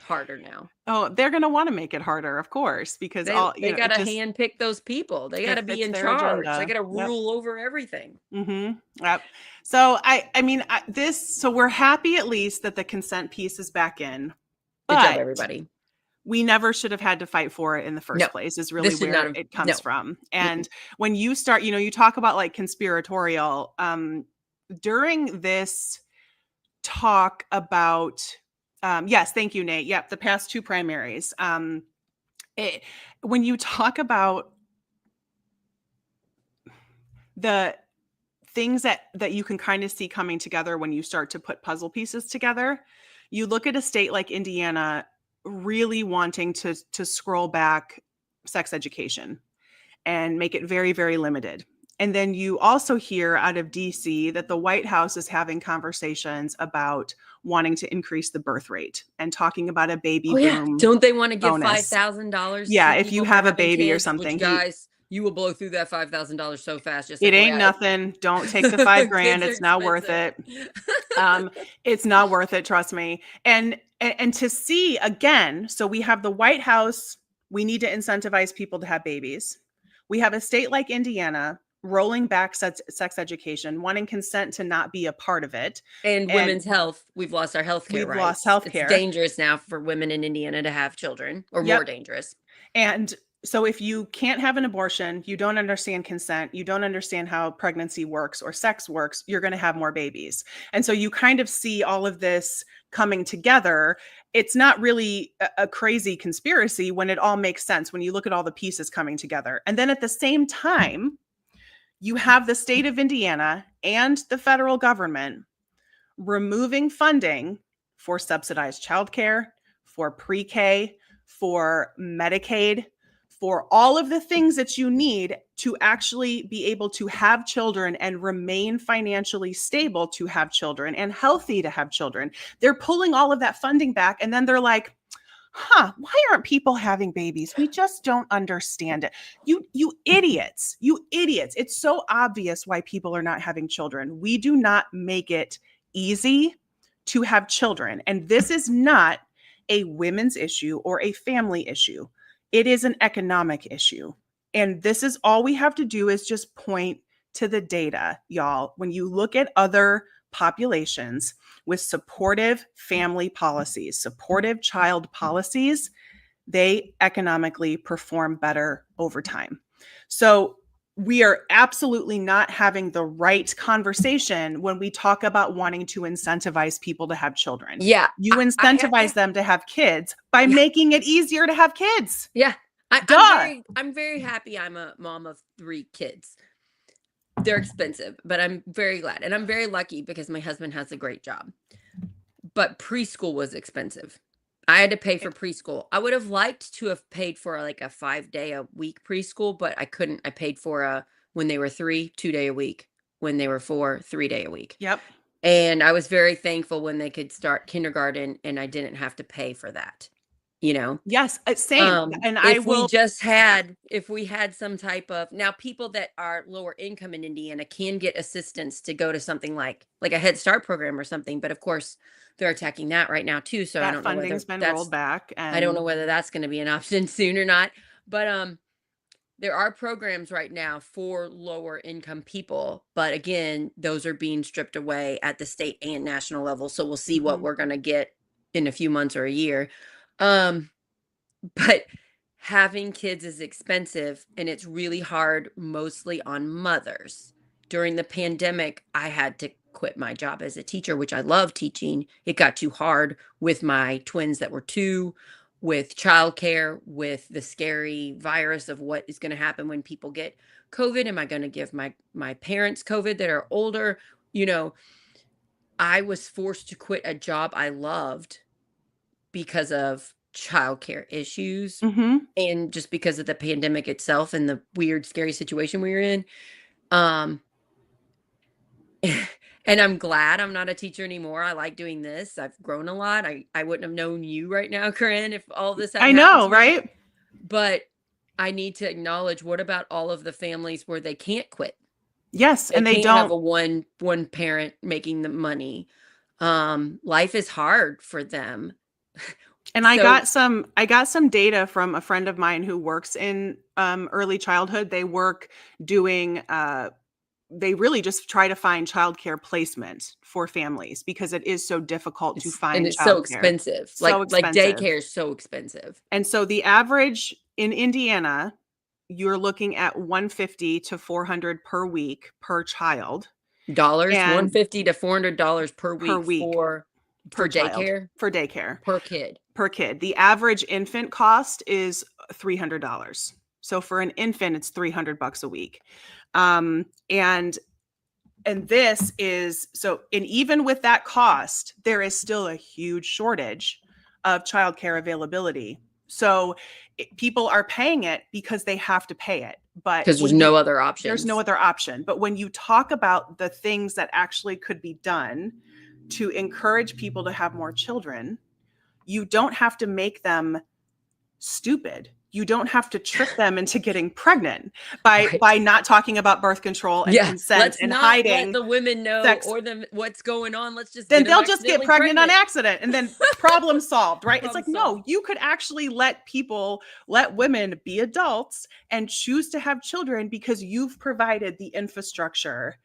harder now. Oh, they're going to want to make it harder, of course, because they got to hand pick those people. They got to be in charge. They got to rule over everything. Mm-hmm. Yep. So so we're happy at least that the consent piece is back in. Good job, everybody. We never should have had to fight for it in the first place, is really where it comes from. And when you start, you talk about like conspiratorial, during this talk about, yes, thank you, Nate. Yep. The past 2 primaries. When you talk about the things that you can kind of see coming together when you start to put puzzle pieces together, you look at a state like Indiana really wanting to scroll back sex education and make it very, very limited. And then you also hear out of DC that the White House is having conversations about wanting to increase the birth rate and talking about a baby boom. Don't they want to give bonus. $5,000? Yeah, if you have a baby or something. Which, guys, you will blow through that $5,000 so fast. It ain't nothing. Don't take the $5,000. It's not worth it. It's not worth it. Trust me. And to see again, so we have the White House. We need to incentivize people to have babies. We have a state like Indiana rolling back sex education, wanting consent to not be a part of it. And women's health. We've lost our health care rights. We've lost health care. It's dangerous now for women in Indiana to have children, or more dangerous. And so if you can't have an abortion, you don't understand consent, you don't understand how pregnancy works or sex works, you're going to have more babies. And so you kind of see all of this coming together. It's not really a crazy conspiracy when it all makes sense, when you look at all the pieces coming together. And then at the same time, you have the state of Indiana and the federal government removing funding for subsidized childcare, for pre-K, for Medicaid, for all of the things that you need to actually be able to have children and remain financially stable to have children and healthy to have children. They're pulling all of that funding back, and then they're like, why aren't people having babies? We just don't understand it. You idiots, It's so obvious why people are not having children. We do not make it easy to have children. And this is not a women's issue or a family issue. It is an economic issue. And this is all we have to do is just point to the data, y'all. When you look at other populations with supportive family policies, supportive child policies, they economically perform better over time. So we are absolutely not having the right conversation when we talk about wanting to incentivize people to have children. Yeah. You incentivize them to have kids by making it easier to have kids. Yeah. I'm very happy I'm a mom of 3 kids. They're expensive, but I'm very glad. And I'm very lucky because my husband has a great job. But preschool was expensive. I had to pay for preschool. I would have liked to have paid for like a 5-day-a-week preschool, but I couldn't. I paid for when they were 3, 2-day a week. When they were 4, 3-day a week. Yep. And I was very thankful when they could start kindergarten and I didn't have to pay for that. Yes, same. And if we had some type of, now people that are lower income in Indiana can get assistance to go to something like a Head Start program or something, but of course they're attacking that right now too. So that I don't know whether funding's been rolled back. And I don't know whether that's going to be an option soon or not, but there are programs right now for lower income people, but again, those are being stripped away at the state and national level. So we'll see what we're going to get in a few months or a year. But having kids is expensive and it's really hard, mostly on mothers. During the pandemic, I had to quit my job as a teacher, which I love teaching. It got too hard with my twins that were 2, with childcare, with the scary virus of what is going to happen when people get COVID. Am I going to give my parents COVID that are older? I was forced to quit a job I loved because of childcare issues and just because of the pandemic itself and the weird, scary situation we were in. And I'm glad I'm not a teacher anymore. I like doing this. I've grown a lot. I wouldn't have known you right now, Corinne, if all this hadn't happened I know, to me. right? But I need to acknowledge, what about all of the families where they can't quit? Yes, and they can't don't have a one parent making the money. Life is hard for them. And I got some data from a friend of mine who works in early childhood. They work doing they really just try to find childcare placement for families because it is so difficult to find. And it's so expensive. Like daycare is so expensive. And so the average in Indiana, you're looking at $150 to $400 per week per child. $150 to $400 per week for daycare? For daycare. Per kid. The average infant cost is $300. So for an infant, it's $300 a week. And this is so, and even with that cost, there is still a huge shortage of childcare availability. So people are paying it because they have to pay it, but because there's no other option. There's no other option. But when you talk about the things that actually could be done to encourage people to have more children, you don't have to make them stupid. You don't have to trick them into getting pregnant by not talking about birth control and consent and hiding. Let the women know or what's going on. Let's just then they'll just get pregnant on accident and then problem solved, right? It's like, no, you could actually let women be adults and choose to have children because you've provided the infrastructure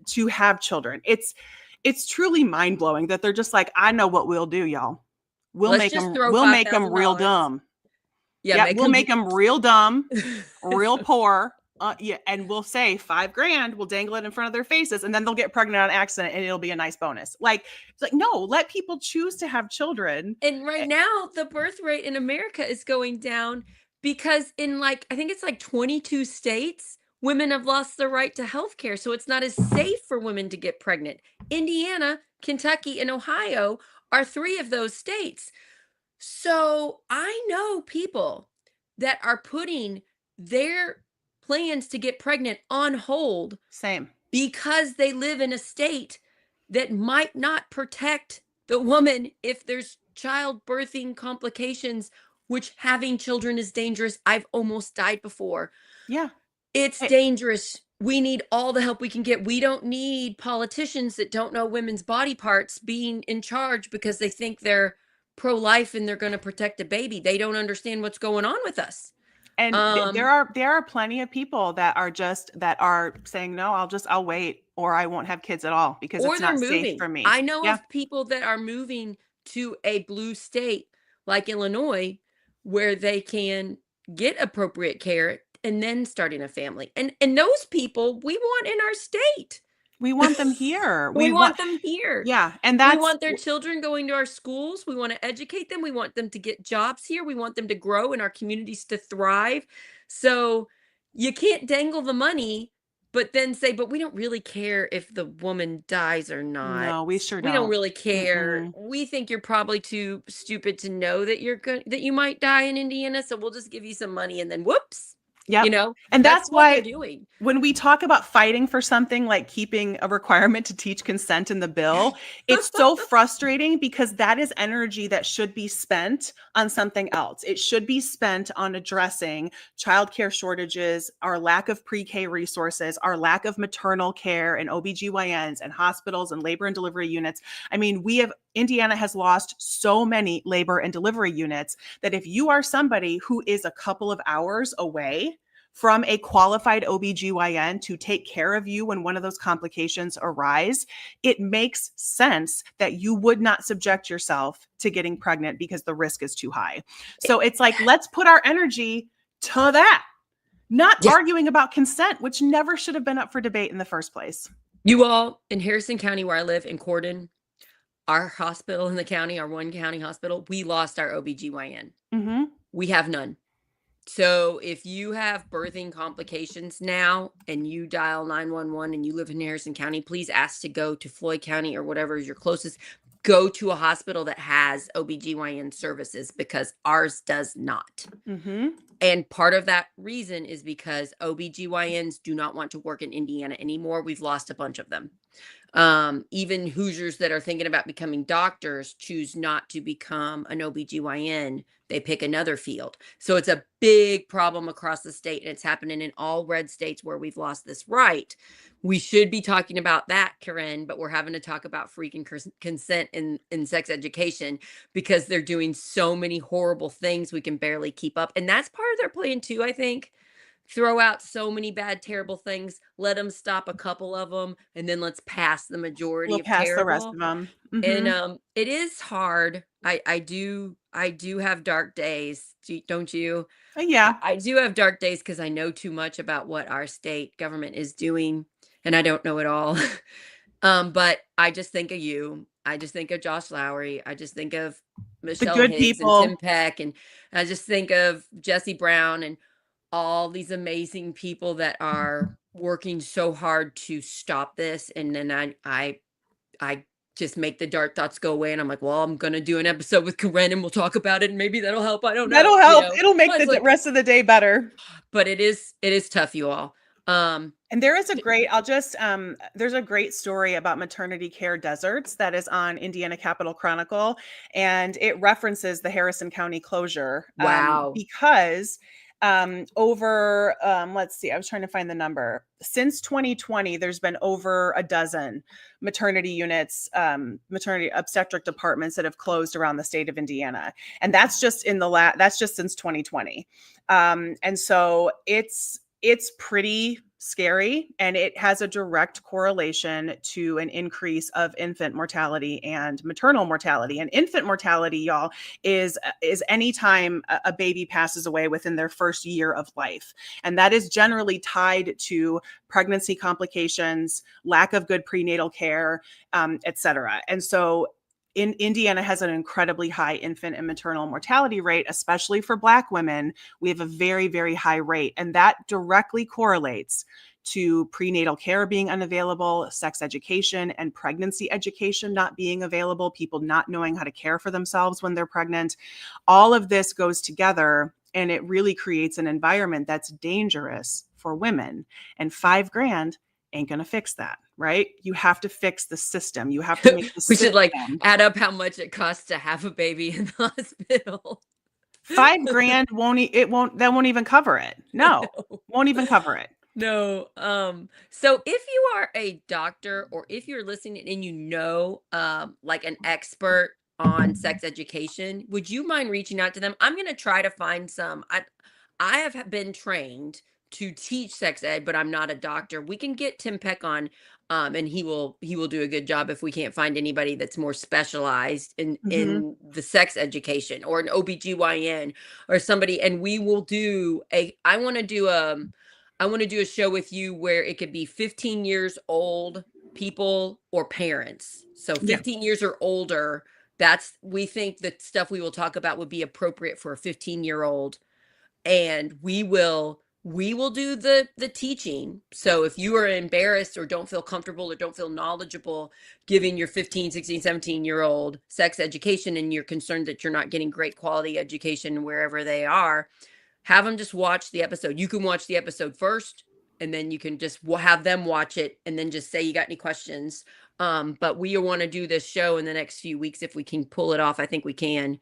to have children. It's truly mind blowing that they're just like, I know what we'll do, y'all. We'll make them real dumb. Yeah, we'll make them real dumb, real poor. And we'll say $5,000, we'll dangle it in front of their faces, and then they'll get pregnant on accident and it'll be a nice bonus. It's like, no, let people choose to have children. And right now, the birth rate in America is going down because in I think it's 22 states, women have lost their right to health care. So it's not as safe for women to get pregnant. Indiana, Kentucky, and Ohio are 3 of those states. So I know people that are putting their plans to get pregnant on hold Same. because they live in a state that might not protect the woman if there's childbirthing complications, which having children is dangerous. I've almost died before. Yeah. It's Hey, dangerous. We need all the help we can get. We don't need politicians that don't know women's body parts being in charge because they think they're pro-life and they're going to protect a baby. They don't understand what's going on with us. and Um, there are plenty of people that are saying, no, I'll wait, or I won't have kids at all because or it's they're not safe moving. for me. I know Yeah. of people that are moving to a blue state like Illinois where they can get appropriate care and then starting a family. And those people we want in our state. We want them here. We want them here. Yeah. And We that's, want their children going to our schools. We want to educate them. We want them to get jobs here. We want them to grow and our communities to thrive. So you can't dangle the money, but then say, but we don't really care if the woman dies or not. no, we sure We don't don't. really care. Mm-mm. We think you're probably too stupid to know that you're good, that you might die in Indiana. So we'll just give you some money and then whoops, Yep. And that's that's what they're why doing. when we talk about fighting for something like keeping a requirement to teach consent in the bill, it's so frustrating because that is energy that should be spent on something else. It should be spent on addressing childcare shortages, our lack of pre-K resources, our lack of maternal care and OBGYNs and hospitals and labor and delivery units. I mean, Indiana has lost so many labor and delivery units that if you are somebody who is a couple of hours away from a qualified OBGYN to take care of you when one of those complications arise, it makes sense that you would not subject yourself to getting pregnant because the risk is too high. So it's like, let's put our energy to that, not arguing about consent, which never should have been up for debate in the first place. You all in Harrison County, where I live in Cordon, our hospital in the county, our one county hospital, we lost our OBGYN. Mm-hmm. We have none. So if you have birthing complications now and you dial 911 and you live in Harrison County, please ask to go to Floyd County or whatever is your closest. Go to a hospital that has OBGYN services because ours does not. Mm-hmm. And part of that reason is because OBGYNs do not want to work in Indiana anymore. We've lost a bunch of them. Even Hoosiers that are thinking about becoming doctors choose not to become an OBGYN. They pick another field. So it's a big problem across the state, and it's happening in all red states where we've lost this right. We should be talking about that, Corinne, but we're having to talk about freaking consent in sex education because they're doing so many horrible things we can barely keep up. And that's part of their plan too, I think. Throw out so many bad, terrible things. Let them stop a couple of them, and then let's pass the majority We'll of pass the rest terrible. of them. And Mm-hmm. it is hard. I do have dark days. Don't you? Yeah. I do have dark days because I know too much about what our state government is doing, and I don't know it all. But I just think of you. I just think of Josh Lowry. I just think of The Michelle good Higgs and people. Tim Peck, and I just think of Jesse Brown and all these amazing people that are working so hard to stop this. And then I just make the dark thoughts go away. And I'm like, well, I'm going to do an episode with Corinne and we'll talk about it. And maybe that'll help. I don't know. That'll help. It'll make the rest of the day better. But it is tough, you all. And there is a great, there's a great story about maternity care deserts that is on Indiana Capitol Chronicle, and it references the Harrison County closure. Wow. Because let's see, I was trying to find the number. Since 2020, there's been over a dozen maternity units, maternity obstetric departments that have closed around the state of Indiana. And that's just that's just since 2020. And so it's pretty scary, and it has a direct correlation to an increase of infant mortality and maternal mortality. And infant mortality, y'all, is anytime a baby passes away within their first year of life. And that is generally tied to pregnancy complications, lack of good prenatal care, et cetera. And so Indiana has an incredibly high infant and maternal mortality rate, especially for Black women. We have a very, very high rate, and that directly correlates to prenatal care being unavailable, sex education and pregnancy education not being available, people not knowing how to care for themselves when they're pregnant. All of this goes together And it really creates an environment that's dangerous for women. And $5,000 ain't going to fix that, right? You have to fix the system. You have to make the We should like system. add up how much it costs to have a baby in the hospital. $5,000 that won't even cover it. No, No. won't even cover it. No. So if you are a doctor or if you're listening and you know like an expert on sex education, would you mind reaching out to them? I'm gonna try to find some. I have been trained to teach sex ed, but I'm not a doctor. We can get Tim Peck on, and he will do a good job if we can't find anybody that's more specialized in Mhm. the sex education or an OBGYN or somebody. And we will do a I want to do a show with you where it could be 15 years old people or parents. So Yeah. 15 years or older, we think the stuff we will talk about would be appropriate for a 15-year-old. And we will do the teaching. So if you are embarrassed or don't feel comfortable or don't feel knowledgeable giving your 15, 16, 17-year-old sex education, and you're concerned that you're not getting great quality education wherever they are, have them just watch the episode. You can watch the episode first, and then you can just have them watch it and then just say you got any questions. But we want to do this show in the next few weeks if we can pull it off. I think we can,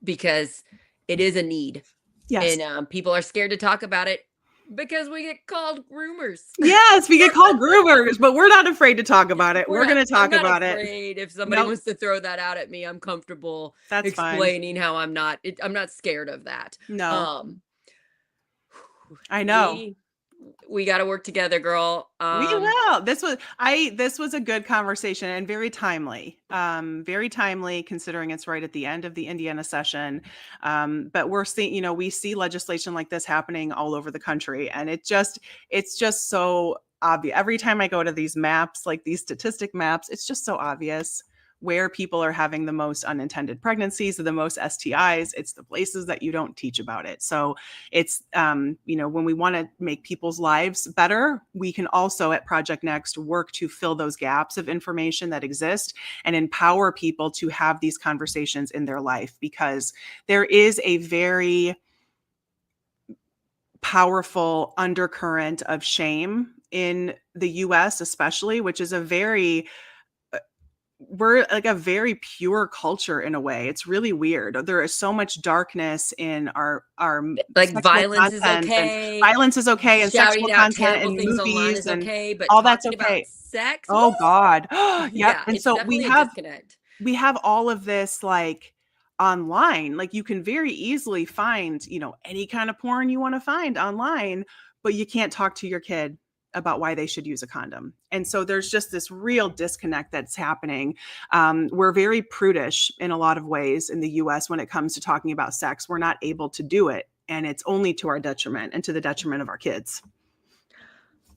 because it is a need. Yes. And people are scared to talk about it because we get called groomers. Yes, we get called groomers, but we're not afraid to talk about it. We're going to talk about it. I'm not afraid. If somebody Nope. wants to throw that out at me, I'm comfortable That's fine. explaining how I'm not scared of that. No. I know. We got to work together, girl. We will. This was a good conversation and very timely. Very timely considering it's right at the end of the Indiana session. But we're seeing, we see legislation like this happening all over the country, and it's just so obvious. Every time I go to these maps, like these statistic maps, it's just so obvious where people are having the most unintended pregnancies or the most STIs. It's the places that you don't teach about it. So it's, when we want to make people's lives better, we can also at Project Next work to fill those gaps of information that exist and empower people to have these conversations in their life, because there is a very powerful undercurrent of shame in the US, especially, which is we're like a very pure culture in a way. It's really weird. There is so much darkness in our like violence is okay. Violence is okay, and shouting sexual out content and things online movies is and okay, but all that's talking okay. about sex, oh God. Yep. yeah, And it's so definitely a disconnect. we have all of this like online. Like you can very easily find, any kind of porn you want to find online, but you can't talk to your kid about why they should use a condom. And so there's just this real disconnect that's happening. We're very prudish in a lot of ways in the US when it comes to talking about sex. We're not able to do it, and it's only to our detriment and to the detriment of our kids.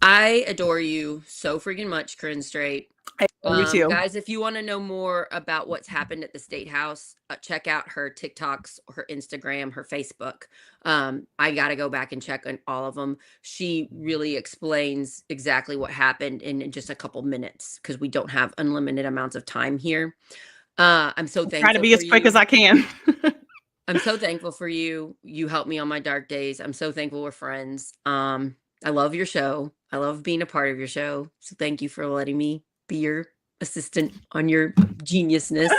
I adore you so freaking much, Corinne Straight. I adore you too. Guys, if you want to know more about what's happened at the State House, check out her TikToks, her Instagram, her Facebook. I got to go back and check on all of them. She really explains exactly what happened in just a couple minutes because we don't have unlimited amounts of time here. I'm so thankful. Try to be as quick as I can. I'm so thankful for you. You helped me on my dark days. I'm so thankful we're friends. I love your show. I love being a part of your show. So thank you for letting me be your assistant on your geniusness.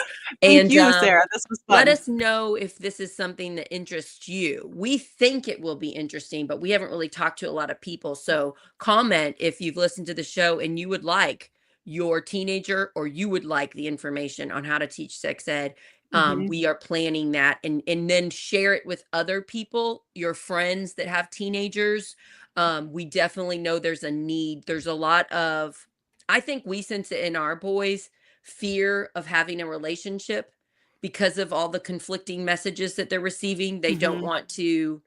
Thank you, Sarah. This was fun. Let us know if this is something that interests you. We think it will be interesting, but we haven't really talked to a lot of people. So comment if you've listened to the show and you would like your teenager or you would like the information on how to teach sex ed. We are planning that, and then share it with other people, your friends that have teenagers. We definitely know there's a need. There's a lot of, I think we sense it in our boys, fear of having a relationship because of all the conflicting messages that they're receiving. They don't want to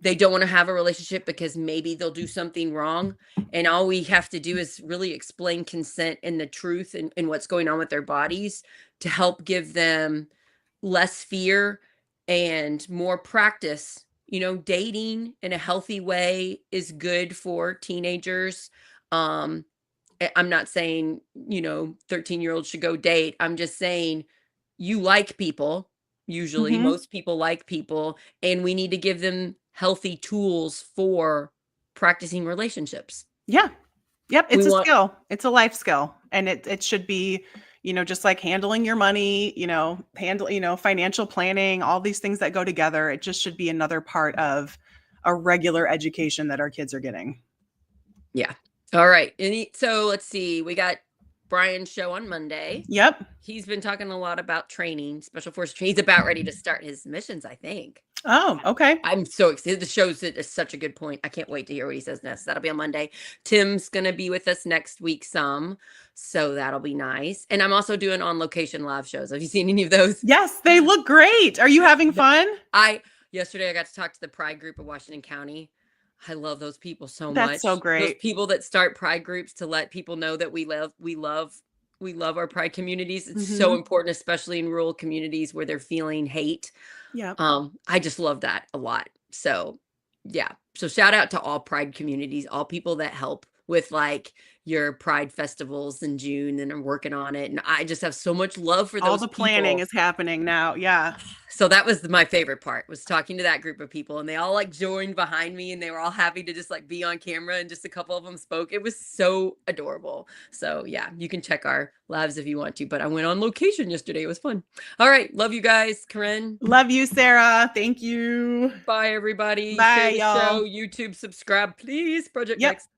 have a relationship because maybe they'll do something wrong. And all we have to do is really explain consent and the truth and what's going on with their bodies to help give them less fear and more practice. Dating in a healthy way is good for teenagers. I'm not saying, 13-year-olds should go date. I'm just saying you like people Usually, Mhm. most people like people, and we need to give them healthy tools for practicing relationships. Yeah. Yep, We it's a want skill. It's a life skill, and it should be, just like handling your money, financial planning, all these things that go together. It just should be another part of a regular education that our kids are getting. Yeah. All right. So let's see. We got Brian's show on Monday. Yep. He's been talking a lot about training, special forces training. He's about ready to start his missions, I think. Oh, okay. I'm so excited. The show's is such a good point. I can't wait to hear what he says next. That'll be on Monday. Tim's gonna be with us next week some, so that'll be nice. And I'm also doing on location live shows. Have you seen any of those? Yes, they look great. Are you having fun? Yesterday I got to talk to the Pride group of Washington County. I love those people so That's so much. Those great. people that start Pride groups to let people know that we love our Pride communities. It's so Mhm. important, especially in rural communities where they're feeling hate. Yep. I just love that a lot. So yeah. So shout out to all Pride communities, all people that help with like your Pride festivals in June and are working on it. And I just have so much love for All those the planning people. is happening now. Yeah. So that was my favorite part, was talking to that group of people, and they all like joined behind me and they were all happy to just like be on camera, and just a couple of them spoke. It was so adorable. So yeah, you can check our lives if you want to, but I went on location yesterday. It was fun. All right. Love you guys. Corinne. Love you, Sarah. Thank you. Bye everybody. Bye, Share the show, y'all. YouTube, subscribe, please. Project Yep. Next.